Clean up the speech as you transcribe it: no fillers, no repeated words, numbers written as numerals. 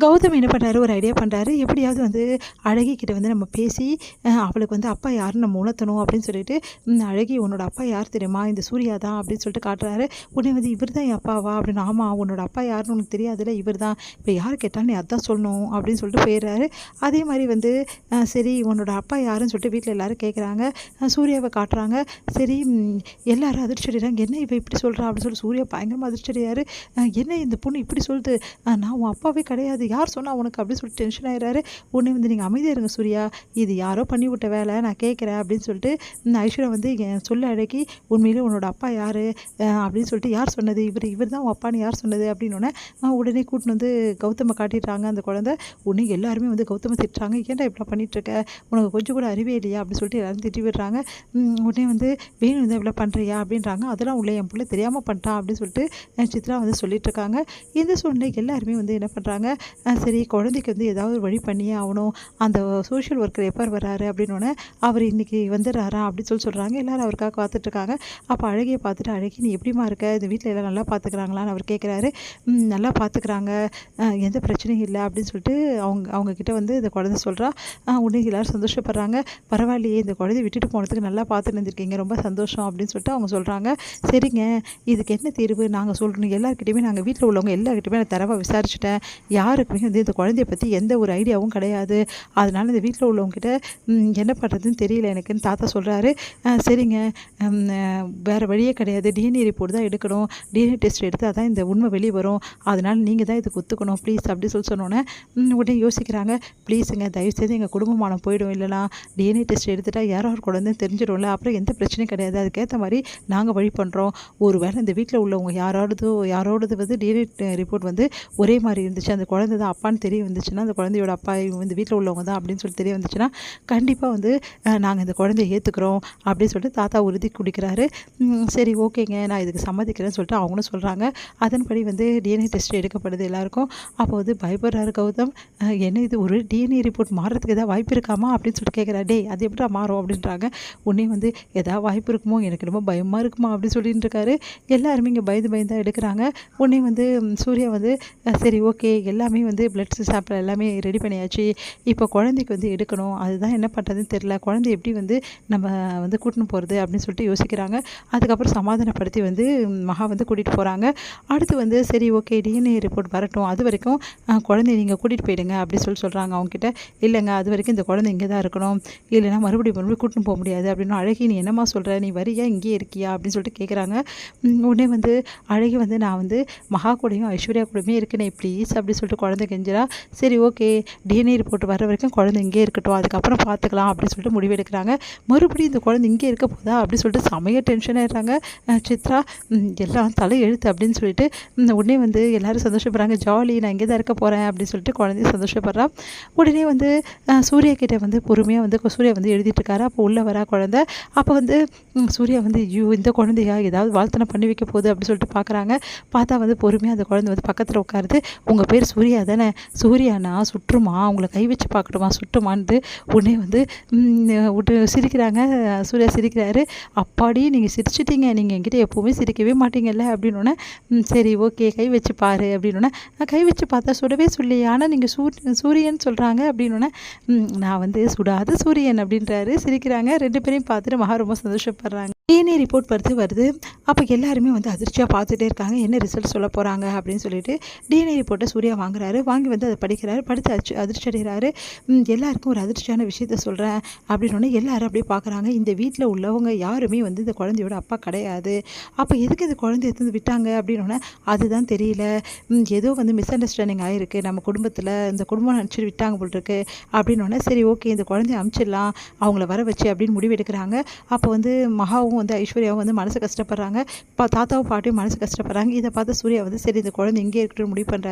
கௌதம் என்ன பண்ணுறாரு, ஒரு ஐடியா பண்ணுறாரு. எப்படியாவது வந்து அழகி கிட்ட வந்து நம்ம பேசி அவளுக்கு வந்து அப்பா யாருன்னு நம்ம உணர்த்தணும் அப்படின்னு சொல்லிட்டு, அழகி உன்னோட அப்பா யார் தெரியுமா? இந்த சூர்யா தான் அப்படின்னு சொல்லிட்டு காட்டுறாரு. உடனே வந்து இவர் தான் என் அப்பாவா? அப்படின்னு. ஆமா, உன்னோட அப்பா யாருன்னு உனக்கு தெரியாதுல்ல, இவர் தான். இப்போ யார் கேட்டாலும் நீ அதான் சொல்லணும் அப்படின்னு சொல்லிட்டு போயிடுறாரு. அதே மாதிரி வந்து சரி உன்னோட அப்பா யாருன்னு சொல்லிட்டு வீட்டில் எல்லாரும் கேட்குறாங்க. சூர்யாவை காட்டுறாங்க. சரி எல்லாரும் அதிர்ச்சி அடைகிறாங்க. என்ன இவ இப்படி சொல்கிறா அப்படின்னு சொல்லி சூர்யா பயங்கரமாக அதிர்ச்சி அடையாரு. என்ன இந்த பொண்ணு இப்படி சொல்லுது? நான் உன் அப்பாவே கிடையாது, யார் சொன்னா உனக்கு அப்படின்னு சொல்லிட்டு டென்ஷன் ஆயிடுறாரு. உடனே வந்து நீங்கள் அமைதியாக இருங்க சூர்யா, இது யாரோ பண்ணி விட்ட வேலை, நான் கேட்குறேன் அப்படின்னு சொல்லிட்டு ஐஸ்வர்யா வந்து என் சொல்ல அழகி உண்மையிலே உன்னோட அப்பா யார் அப்படின்னு சொல்லிட்டு, யார் சொன்னது? இவர் தான் உன் அப்பான்னு யார் சொன்னது அப்படின்னோடனே உடனே கூட்டின்னு வந்து கௌதமை காட்டிடுறாங்க. அந்த குழந்தை உடனே எல்லாருமே வந்து கௌதமை திட்டுறாங்க. ஏன்டா இப்படிலாம் பண்ணிகிட்ருக்க, உனக்கு கொஞ்சம் கூட அறிவே இல்லையா அப்படின்னு சொல்லிட்டு எல்லாரும் திட்டி விடுறாங்க. உடனே வந்து வேணும் வந்து இவ்வளோ பண்ணுறியா அப்படின்றாங்க. அதெல்லாம் உள்ள என் பிள்ளை தெரியாமல் பண்ணிட்டான் அப்படின்னு சொல்லிட்டு சித்ரா வந்து சொல்லிட்டு இருக்காங்க. இந்த சூழ்நிலை எல்லாருமே வந்து என்ன பண்ணுறாங்க, சரி குழந்தைக்கு வந்து ஏதாவது ஒரு வழி பண்ணியே ஆகணும், அந்த சோஷியல் ஒர்க்கர் எப்போ வராரு அப்படின்னோடனே அவர் இன்றைக்கி வந்துடுறாரா அப்படின்னு சொல்கிறாங்க. எல்லோரும் அவருக்காக காத்துட்ருக்காங்க. அப்போ அழகியை பார்த்துட்டு, அழகி நீ எப்படிமா இருக்க, இந்த வீட்டில் எல்லாம் நல்லா பார்த்துக்கிறாங்களான்னு அவர் கேட்குறாரு. நல்லா பார்த்துக்கிறாங்க, எந்த பிரச்சனையும் இல்லை அப்படின்னு சொல்லிட்டு அவங்கக்கிட்ட வந்து இந்த குழந்தை சொல்கிறா. உடனே எல்லோரும் சந்தோஷப்படுறாங்க. பரவாயில்லையே, இந்த குழந்தைய விட்டுட்டு போனதுக்கு நல்லா பார்த்துட்டு இருந்திருக்கீங்க, ரொம்ப சந்தோஷம் அப்படின்னு சொல்லிட்டு அவங்க சொல்கிறாங்க. சரிங்க, இதுக்கு என்ன தீர்வு நாங்கள் சொல்கிறோம், எல்லாருக்கிட்டையுமே நாங்கள் வீட்டில் உள்ளவங்க எல்லாருக்கிட்டையுமே நான் தரவாக விசாரிச்சுட்டேன், யாருக்குமே வந்து இந்த குழந்தைய பற்றி எந்த ஒரு ஐடியாவும் கிடையாது, அதனால் இந்த வீட்டில் உள்ளவங்ககிட்ட என்ன பண்ணுறதுன்னு தெரியல எனக்குன்னு தாத்தா சொல்கிறாரு. சரிங்க, வேறு வழியே கிடையாது, டிஎன்ஏ ரிப்போர்ட் தான் எடுக்கணும், டிஎன்ஏ டெஸ்ட் எடுத்து அதான் இந்த உண்மை வெளியே வரும், அதனால் நீங்கள் தான் இதுக்கு ஒத்துக்கணும் ப்ளீஸ் அப்படி சொன்னோன்னே உடனே யோசிக்கிறாங்க. ப்ளீஸுங்க தயவுசெய்து எங்கள் குடும்பமானம் போயிடும், இல்லைனா டிஎன்ஏ டெஸ்ட் எடுத்துகிட்டா யாரோ ஒரு குழந்தை தெரிஞ்சிடும்ல, அப்புறம் எந்த பிரச்சனையும் கிடையாது, அதுக்கேற்ற மாதிரி நாங்கள் வழி பண்ணுறோம். ஒரு வேளை இந்த வீட்டில் உள்ளவங்க யாரோடது வந்து டிஎன்ஏ ரிப்போர்ட் வந்து ஒரே மாதிரி இருந்துச்சு, அந்த குழந்தை தான் அப்பான்னு தெரிய வந்துச்சுன்னா, அந்த குழந்தையோட அப்பா இந்த வீட்டில் உள்ளவங்க தான் அப்படின்னு சொல்லி தெரிய வந்துச்சுன்னா, கண்டிப்பாக வந்து நாங்கள் இந்த குழந்தைய ஏற்றுக்கிறோம் அப்படின்னு சொல்லிட்டு தாத்தா உறுதி குடிக்கிறாரு. சரி ஓகேங்க, நான் இதுக்கு சம்மதிக்கிறேன்னு சொல்லிட்டு அவங்களும் சொல்கிறாங்க. அதன்படி வந்து டிஎன்ஏ டெஸ்ட் எடுக்கப்படுது எல்லாருக்கும். அப்போ வந்து பயப்படுறாரு கௌதம். என்ன இது ஒரு டிஎன்ஏ ரிப்போர்ட் மாறுறதுக்கு எதாவது வாய்ப்பு இருக்காமா அப்படின்னு சொல்லிட்டு கேட்குறாரு. டேய் அது எப்படா மாறும் அப்படின்றாங்க. உடனே வந்து எதாவது வாய்ப்பு இருக்குமோ, எனக்கு ரொம்ப பயமாக இருக்குமா அப்படின்னு சொல்லிட்டு இருக்காரு. எல்லாருமே இங்கே பயந்து தான் எடுக்கிறாங்க. உடனே வந்து சூர்யா வந்து சரி ஓகே, எல்லாமே வந்து பிளட் சாம்பிள் எல்லாமே ரெடி பண்ணியாச்சு, இப்போ குழந்தைக்கு வந்து எடுக்கணும், அதுதான் என்ன பண்ணுறதுன்னு தெரில, குழந்தை எப்படி வந்து நம்ம வந்து கூட்டின்னு போகிறது அப்படின்னு சொல்லிட்டு யோசிக்கிறாங்க. அதுக்கப்புறம் சமாதானப்படுத்தி வந்து மகா வந்து கூட்டிகிட்டு போகிறாங்க. அடுத்து வந்து சரி ஓகே டிஎன்ஏ ரிப்போர்ட் வரட்டும், அது வரைக்கும் குழந்தைய நீங்கள் கூட்டிகிட்டு போயிடுங்க அப்படின்னு சொல்கிறாங்க அவங்ககிட்ட. இல்லைங்க, அது வரைக்கும் இந்த குழந்தை இங்கே தான் இருக்கணும், இல்லைனா மறுபடியும் கூட்டின்னு போக முடியாது அப்படின்னு. அழகி நீ என்னம்மா சொல்கிற, நீ வரியா இங்கேயே இருக்கியா அப்படின்னு சொல்லிட்டு கேட்குறாங்க. உடனே வந்து அழகி வந்து நான் வந்து மகா கூடயும் ஐஸ்வர்யா கூடயுமே இருக்கேனே ப்ளீஸ் அப்படின்னு சொல்லிட்டு குழந்தை கெஞ்சிரா. சரி ஓகே, டிஎன்ஏ ரிப்போர்ட் வர வரைக்கும் குழந்தை இங்கே இருக்கட்டும், அதுக்கப்புறம் பார்த்துக்கலாம் அப்படின்னு சொல்லிட்டு முடிவெடுக்கிறாங்க. மறுபடியும் இந்த குழந்தை இங்கே இருக்க போதா அப்படின்னு சொல்லிட்டு செமையாக டென்ஷன் ஆகிடுறாங்க சித்ரா. எல்லாம் தலை எழுத்து அப்படின்னு சொல்லிட்டு உடனே வந்து எல்லோரும் சந்தோஷப்படுறாங்க. ஜாலி, நான் இங்கே தான் இருக்க போகிறேன் அப்படின்னு சொல்லிட்டு குழந்தைய சந்தோஷப்படுறா. உடனே வந்து சூர்யா கிட்டே வந்து பொறுமையாக வந்து சூர்யா வந்து எழுதிட்டுருக்காரு. அப்போ உள்ளே வரா குழந்தை. அப்போ வந்து சூர்யா வந்து ஐயோ இந்த குழந்தையா ஏதாவது வாழ்த்தனை பண்ணி வைக்க போகுது அப்படின்னு சொல்லிட்டு பார்க்குறாங்க. பார்த்தா வந்து பொறுமையாக அந்த குழந்தை வந்து பக்கத்தில் உட்காருது. உங்கள் பேர் சூர்யா தானே? சூர்யானா சுற்றுமா, உங்களை கை வச்சு பார்க்கணுமா சுட்டுமான்ட்டு உடனே வந்து விட்டு சிரிக்கிறாங்க. சூர்யா சிரிக்கிறாரு. அப்பாடி நீங்கள் சிரிச்சிட்டீங்க, நீங்கள் என்கிட்ட எப்போவுமே சிரிக்கவே மாட்டீங்கல்ல அப்படின்னோடனே சரி ஓகே கை வச்சு பாரு அப்படின்னோடனே கை வச்சு பார்த்தா சுடவே சொல்லி, ஆனால் நீங்கள் சூரியன் சொல்கிறாங்க அப்படின்னோடனே நான் வந்து சுடாத சூரியன் அப்படின்றாரு. சிரிக்கிறாங்க. ரெண்டு பேரையும் பார்த்துட்டு மகா ரொம்ப சந்தோஷப்படுறாங்க. டிஎன்ஏ ரிப்போர்ட் வருது. அப்போ எல்லாருமே வந்து அதிர்ச்சியாக பார்த்துட்டே இருக்காங்க, என்ன ரிசல்ட் சொல்ல போகிறாங்க அப்படின்னு சொல்லிட்டு. டிஎன்ஏ ரிப்போர்ட்டை சூர்யா வாங்குறாரு. வாங்கி வந்து அதை படிக்கிறாரு. படித்து அதிர்ச்சி அடைகிறாரு. எல்லாருக்கும் ஒரு அதிர்ச்சியான விஷயத்த சொல்கிறேன் அப்படின்னோடனே எல்லாரும் அப்படியே பார்க்குறாங்க. இந்த வீட்டில் உள்ளவங்க யாருமே வந்து இந்த குழந்தையோட அப்பா கிடையாது. அப்போ எதுக்கு இந்த குழந்தைய எடுத்து விட்டாங்க அப்படின்னோடனே அதுதான் தெரியல, ஏதோ வந்து மிஸ் அண்டர்ஸ்டாண்டிங் ஆகிருக்கு நம்ம குடும்பத்தில், இந்த குடும்பம் நினச்சிட்டு விட்டாங்க போல் இருக்கு அப்படின்னோடனே சரி ஓகே இந்த குழந்தைய அனுப்பிச்சிடலாம் அவங்கள வர வச்சு அப்படின்னு முடிவு எடுக்கிறாங்க. அப்போ வந்து மகாவும் வந்து ஐஸ்வர்யாவும் வந்து மனசு கஷ்டப்படுறாங்க. தாத்தாவும் பாட்டியும் மனசு கஷ்டப்படுறாங்க. இதை பார்த்து சூர்யா வந்து சரி இந்த குழந்தை இங்கே இருக்கட்டும் முடிவு பண்ணுறாரு.